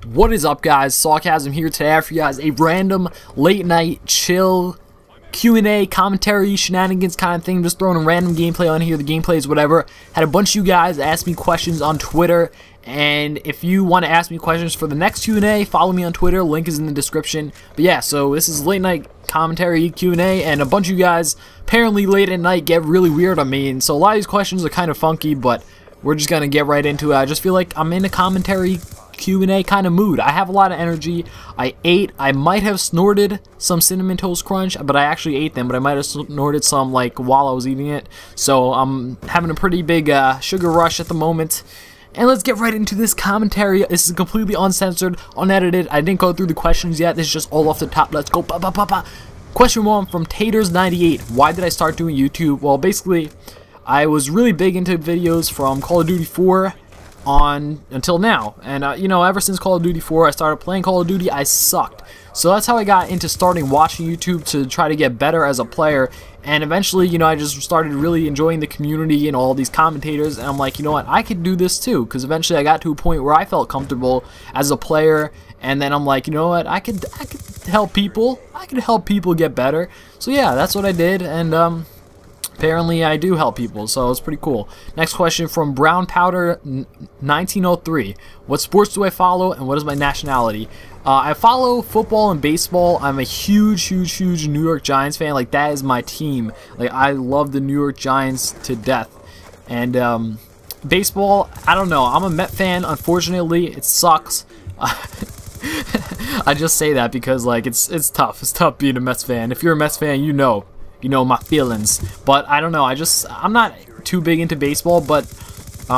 What is up, guys? Sarcasm here today for you guys a random late night chill Q&A commentary shenanigans kind of thing. Just throwing a random gameplay on here. The gameplay is whatever. Had a bunch of you guys ask me questions on Twitter, and if you want to ask me questions for the next Q&A, follow me on Twitter. Link is in the description. But yeah, so this is late night commentary Q&A, and a bunch of you guys apparently late at night get really weird on me, and so a lot of these questions are kind of funky, but we're just gonna get right into it. I just feel like I'm in a commentary Q&A kind of mood. I have a lot of energy. I might have snorted some Cinnamon Toast Crunch, but I actually ate them, but I might have snorted some like while I was eating it. So I'm having a pretty big sugar rush at the moment. And let's get right into this commentary. This is completely uncensored, unedited. I didn't go through the questions yet. This is just all off the top. Let's go. Question 1 from Taters98. Why did I start doing YouTube? Well, basically, I was really big into videos from Call of Duty 4 on until now, and you know, ever since Call of Duty 4 I started playing Call of Duty, I sucked. So that's how I got into starting watching YouTube, to try to get better as a player. And eventually, you know, I just started really enjoying the community and all these commentators, and I'm like, you know what, I could do this too, because eventually I got to a point where I felt comfortable as a player, and then I'm like, you know what, I could help people. I could help people get better. So yeah, that's what I did, and apparently I do help people, so it's pretty cool. Next question from Brown Powder 1903. What sports do I follow, and what is my nationality? I follow football and baseball. I'm a huge New York Giants fan. Like, that is my team. Like, I love the New York Giants to death. And baseball, I don't know. I'm a Met fan. Unfortunately, it sucks. I just say that because, like, it's tough. It's tough being a Mets fan. If you're a Mets fan, you know my feelings. But I don't know, I'm not too big into baseball, but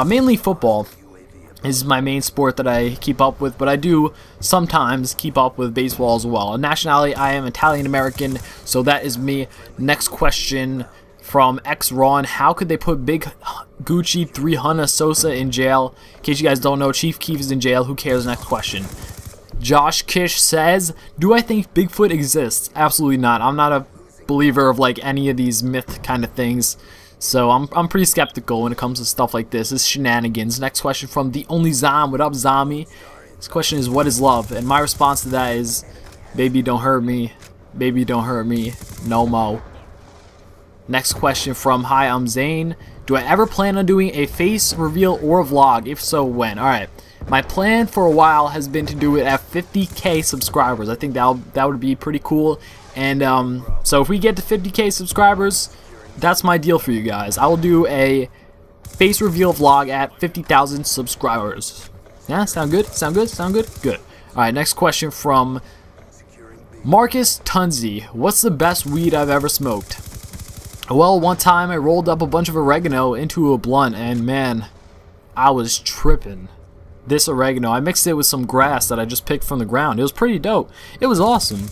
mainly football is my main sport that I keep up with, but I do sometimes keep up with baseball as well. Nationality, I am Italian American, so that is me. Next question from X Ron. How could they put Big Gucci 300 Sosa in jail? In case you guys don't know, Chief Keef is in jail. Who cares? Next question. Josh Kish says, do I think Bigfoot exists? Absolutely not. I'm not a believer of like any of these myth kind of things, so I'm pretty skeptical when it comes to stuff like this. It's shenanigans. Next question from The Only Zom. What up, Zombie? This question is, what is love? And my response to that is, baby, don't hurt me. Baby, don't hurt me. No mo. Next question from Hi, I'm Zane. Do I ever plan on doing a face reveal or a vlog? If so, when? Alright. My plan for a while has been to do it at 50k subscribers. I think that would be pretty cool. And so if we get to 50k subscribers, that's my deal for you guys. I will do a face reveal vlog at 50,000 subscribers. Yeah, sound good? Sound good? Sound good? Good. Alright, next question from Marcus Tunzi. What's the best weed I've ever smoked? Well, one time I rolled up a bunch of oregano into a blunt, and man, I was tripping. This oregano, I mixed it with some grass that I just picked from the ground. It was pretty dope. It was awesome.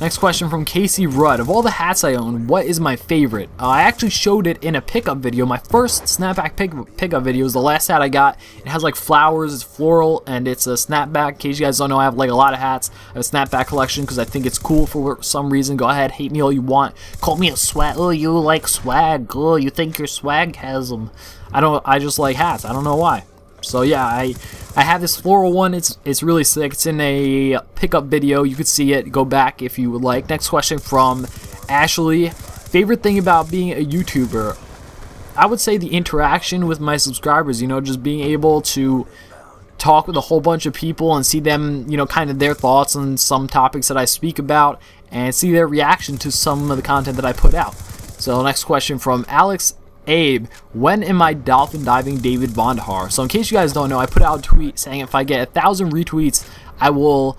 Next question from Casey Rudd. Of all the hats I own, what is my favorite? I actually showed it in a pickup video. My first snapback pickup video is the last hat I got. It has like flowers, it's floral, and it's a snapback. In case you guys don't know, I have like a lot of hats. I have a snapback collection because I think it's cool for some reason. Go ahead, hate me all you want. Call me a swag. Oh, you like swag. Oh, you think your swag has them. I just like hats. I don't know why. So yeah, I have this floral one. It's really sick. It's in a pickup video. You could see it. Go back if you would like. Next question from Ashley. Favorite thing about being a YouTuber? I would say the interaction with my subscribers. You know, just being able to talk with a whole bunch of people and see them, you know, kind of their thoughts on some topics that I speak about, and see their reaction to some of the content that I put out. So next question from Alex Abe. When am I dolphin diving David Bondahar? So in case you guys don't know, I put out a tweet saying if I get 1,000 retweets, I will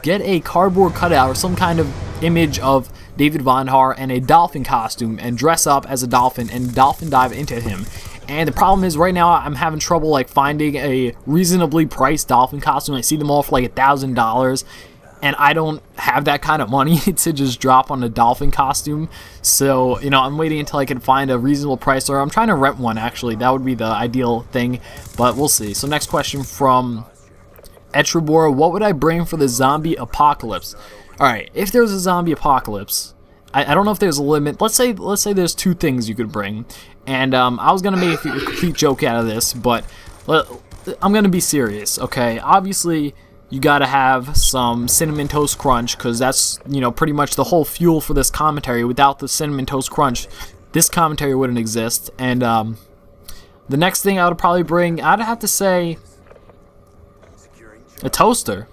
get a cardboard cutout or some kind of image of David Bondahar and a dolphin costume and dress up as a dolphin and dolphin dive into him. And the problem is right now I'm having trouble like finding a reasonably priced dolphin costume. I see them all for like $1,000. And I don't have that kind of money to just drop on a dolphin costume. So, you know, I'm waiting until I can find a reasonable price, or I'm trying to rent one, actually. That would be the ideal thing, but we'll see. So next question from Etribor. What would I bring for the zombie apocalypse? Alright, if there's a zombie apocalypse, I don't know if there's a limit. Let's say there's 2 things you could bring. And I was going to make a complete joke out of this, but I'm gonna be serious, okay? Obviously, you gotta have some Cinnamon Toast Crunch, because that's, you know, pretty much the whole fuel for this commentary. Without the Cinnamon Toast Crunch, this commentary wouldn't exist. And the next thing I would probably bring, I'd have to say, a toaster.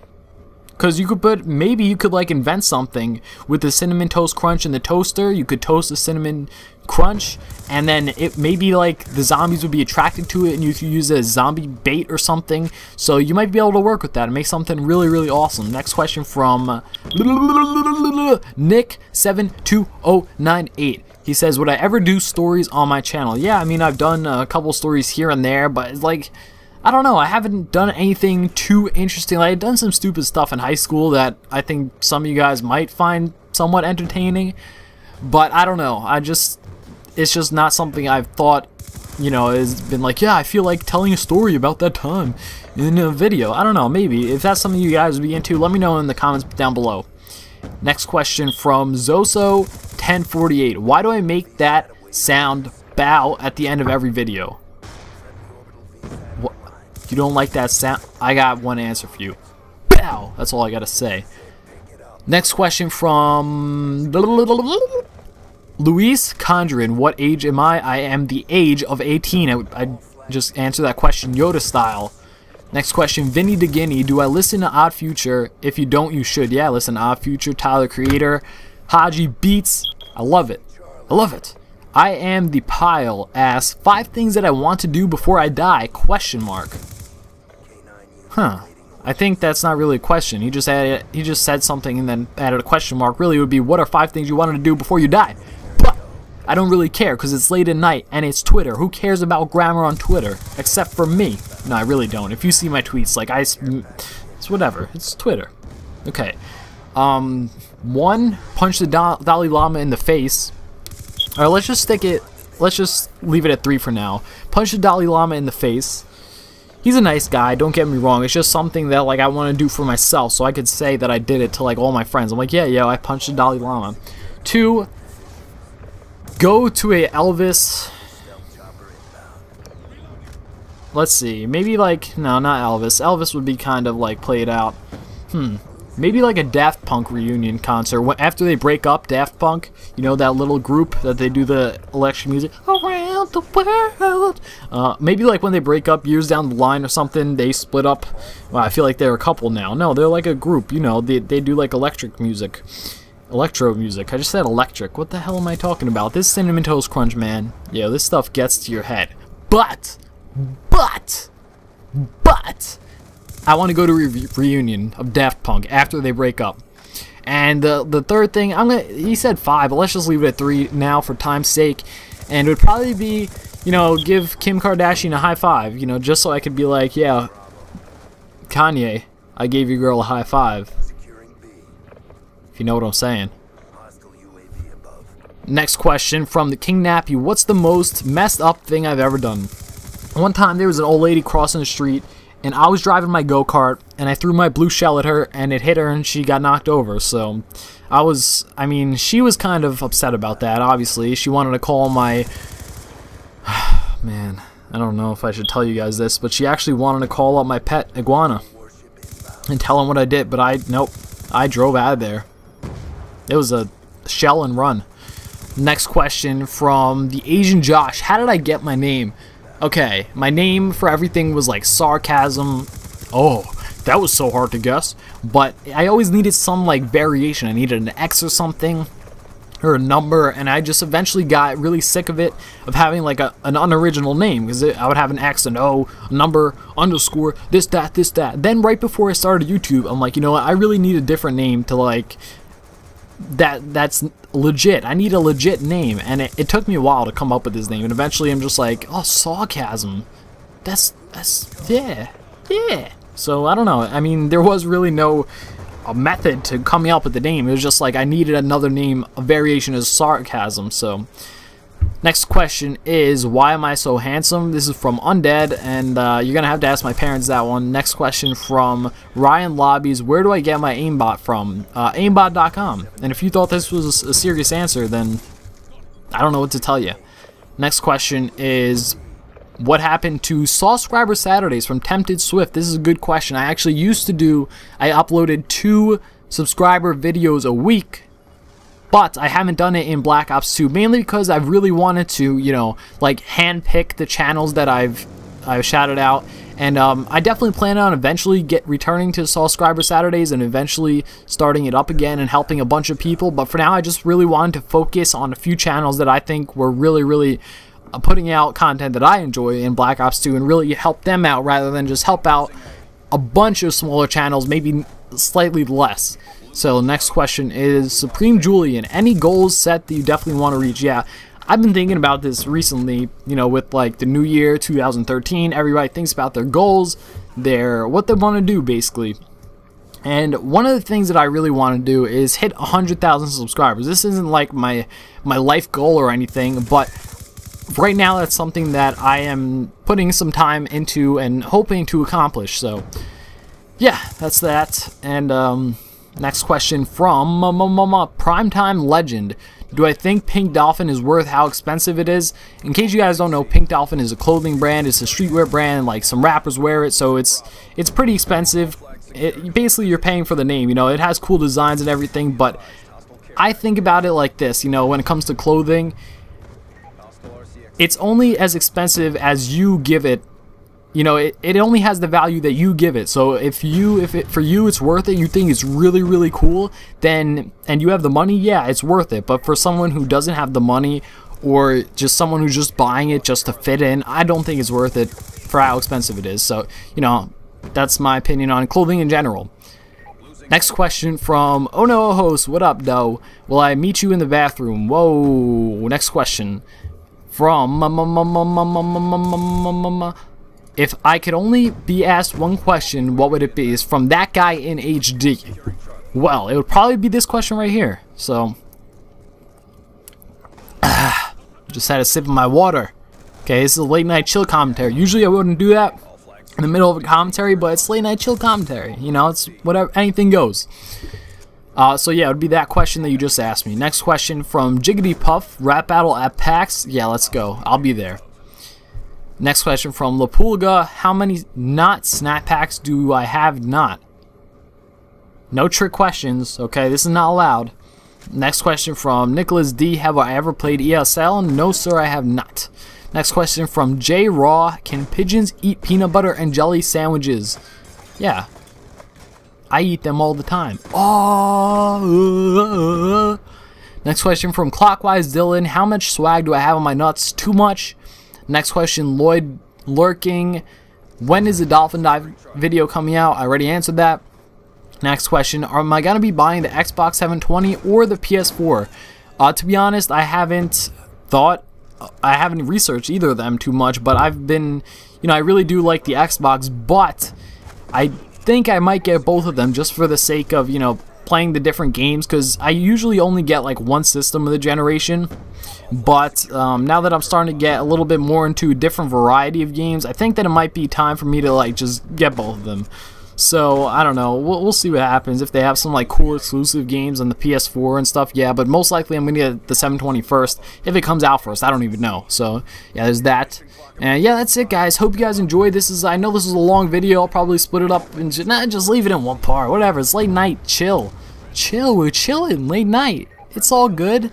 Because you could put, maybe you could like invent something with the Cinnamon Toast Crunch in the toaster. You could toast the Cinnamon Crunch, and then it maybe like the zombies would be attracted to it, and you could use it as zombie bait or something. So you might be able to work with that and make something really, really awesome. Next question from Nick72098. He says, would I ever do stories on my channel? Yeah, I mean, I've done a couple stories here and there, but like, I don't know, I haven't done anything too interesting. Like, I've done some stupid stuff in high school that I think some of you guys might find somewhat entertaining, but I don't know, it's just not something I've thought, you know, has been like, yeah, I feel like telling a story about that time in a video. I don't know, maybe. If that's something you guys would be into, let me know in the comments down below. Next question from Zoso1048. Why do I make that sound bow at the end of every video? What? You don't like that sound? I got one answer for you. Bow! That's all I gotta say. Next question from Luis Condren. What age am I? I am the age of 18. I just answered that question Yoda style. Next question, Vinny DeGuiney. Do I listen to Odd Future? If you don't, you should. Yeah, listen to Odd Future, Tyler Creator, Haji Beats. I love it. I love it. I am the pile. Asks 5 things that I want to do before I die? Question mark. Huh. I think that's not really a question. He just said something and then added a question mark. Really, it would be, what are 5 things you wanted to do before you die? But I don't really care because it's late at night and it's Twitter. Who cares about grammar on Twitter except for me? No, I really don't. If you see my tweets, like it's whatever. It's Twitter. Okay. 1, punch the Dalai Lama in the face. All right, let's just leave it at 3 for now. Punch the Dalai Lama in the face. He's a nice guy, don't get me wrong. It's just something that like I want to do for myself, so I could say that I did it to like all my friends. I'm like, yeah, I punched the Dalai Lama. 2, go to a Elvis. Let's see, maybe like, no, not Elvis. Elvis would be kind of like played out. Maybe like a Daft Punk reunion concert. After they break up, Daft Punk, you know, that little group that they do the electric music around the world. Maybe like when they break up years down the line or something, they split up. Well, I feel like they're a couple now. No, they're like a group, you know, they do like electric music. Electro music. I just said electric. What the hell am I talking about? This Cinnamon Toast Crunch, man. Yeah, this stuff gets to your head. But I want to go to a reunion of Daft Punk after they break up. And the third thing, he said 5, but let's just leave it at 3 now for time's sake. And it would probably be, you know, give Kim Kardashian a high 5, you know, just so I could be like, yeah, Kanye, I gave your girl a high 5. If you know what I'm saying. Next question from the King Nappy. What's the most messed up thing I've ever done? One time there was an old lady crossing the street, and I was driving my go-kart, and I threw my blue shell at her, and it hit her, and she got knocked over. So, I mean, she was kind of upset about that, obviously. She wanted to call my... Man, I don't know if I should tell you guys this, but she actually wanted to call up my pet iguana and tell him what I did, but nope, I drove out of there. It was a shell and run. Next question from the Asian Josh. How did I get my name? Okay, my name for everything was like sarcasm. Oh, that was so hard to guess. But I always needed some like variation. I needed an X or something, or a number, and I just eventually got really sick of it, of having like an unoriginal name, because I would have an X, an O, a number, underscore, this, that, this, that. Then right before I started YouTube, I'm like, you know what, I really need a different name to like, that's legit. I need a legit name, and it took me a while to come up with this name, and eventually I'm just like, oh, sarcasm. That's yeah. So I don't know. I mean, there was really no method to coming up with the name. It was just like I needed another name, a variation of sarcasm. So next question is, why am I so handsome? This is from Undead, and you're gonna have to ask my parents that one. Next question from Ryan Lobbies. Where do I get my aimbot from? Aimbot.com. And if you thought this was a serious answer, then I don't know what to tell you. Next question is what happened to Subscriber Saturdays from Tempted Swift? This is a good question. I actually used to do, I uploaded 2 subscriber videos a week, but I haven't done it in Black Ops 2, mainly because I really wanted to, you know, like handpick the channels that I've shouted out. And I definitely plan on eventually returning to Subscriber Saturdays and eventually starting it up again and helping a bunch of people. But for now, I just really wanted to focus on a few channels that I think were really putting out content that I enjoy in Black Ops 2 and really help them out rather than just help out a bunch of smaller channels, maybe slightly less. So next question is Supreme Julian. Any goals set that you definitely want to reach? Yeah. I've been thinking about this recently, you know, with like the new year, 2013, everybody thinks about their goals, what they want to do basically. And one of the things that I really want to do is hit 100,000 subscribers. This isn't like my life goal or anything, but right now that's something that I am putting some time into and hoping to accomplish. So yeah, that's that. And next question from Primetime Legend. Do I think Pink Dolphin is worth how expensive it is? In case you guys don't know, Pink Dolphin is a clothing brand. It's a streetwear brand. Like some rappers wear it, so it's pretty expensive. Basically, you're paying for the name. You know, it has cool designs and everything. But I think about it like this. You know, when it comes to clothing, it's only as expensive as you give it. You know, it only has the value that you give it. So if for you it's worth it, you think it's really cool, then, and you have the money, yeah, it's worth it. But for someone who doesn't have the money, or just someone who's just buying it just to fit in, I don't think it's worth it for how expensive it is. So, you know, that's my opinion on clothing in general. Next question from Oh No Host. What up, though? Will I meet you in the bathroom? Whoa. Next question from If I could only be asked one question, what would it be? It's from that guy in HD. Well, it would probably be this question right here. So, just had a sip of my water. Okay, this is a late night chill commentary. Usually I wouldn't do that in the middle of a commentary, but it's late night chill commentary. You know, it's whatever, anything goes. So yeah, it would be that question that you just asked me. Next question from Jiggity Puff. Rap battle at PAX? Yeah, let's go. I'll be there. Next question from Lapulga. How many not snap packs do I have not? No trick questions, okay? This is not allowed. Next question from Nicholas D. Have I ever played ESL? No, sir, I have not. Next question from J. Raw. Can pigeons eat peanut butter and jelly sandwiches? Yeah. I eat them all the time. Oh. Next question from Clockwise Dylan. How much swag do I have on my nuts? Too much. Next question, Lloyd Lurking. When is the Dolphin Dive video coming out? I already answered that. Next question, am I going to be buying the Xbox 720 or the PS4? To be honest, I haven't researched either of them too much, but I've been, you know, I really do like the Xbox, but I think I might get both of them just for the sake of, you know, playing the different games, because I usually only get like one system of the generation. But now that I'm starting to get a little bit more into a different variety of games, I think that it might be time for me to like just get both of them. So I don't know, we'll see what happens. If they have some like cool exclusive games on the PS4 and stuff, yeah, but most likely I'm gonna get the 720 first if it comes out first. I don't even know. So yeah, there's that. And yeah, that's it, guys. Hope you guys enjoyed. I know this is a long video. I'll probably split it up and just leave it in one part. Whatever. It's late night. Chill. We're chilling. Late night. It's all good.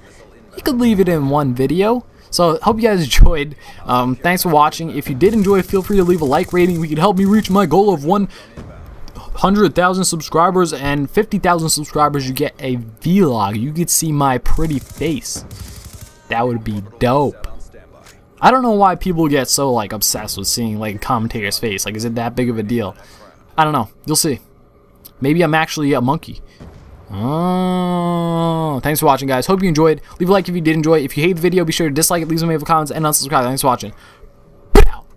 You could leave it in one video. So hope you guys enjoyed. Thanks for watching. If you did enjoy, feel free to leave a like rating. We could help me reach my goal of 100,000 subscribers, and 50,000 subscribers you get a vlog. You could see my pretty face. That would be dope. I don't know why people get so like obsessed with seeing like a commentator's face. Like, is it that big of a deal? I don't know. You'll see. Maybe I'm actually a monkey. Oh, thanks for watching, guys. Hope you enjoyed. Leave a like if you did enjoy. If you hate the video, be sure to dislike it, leave some comments, and unsubscribe. Thanks for watching.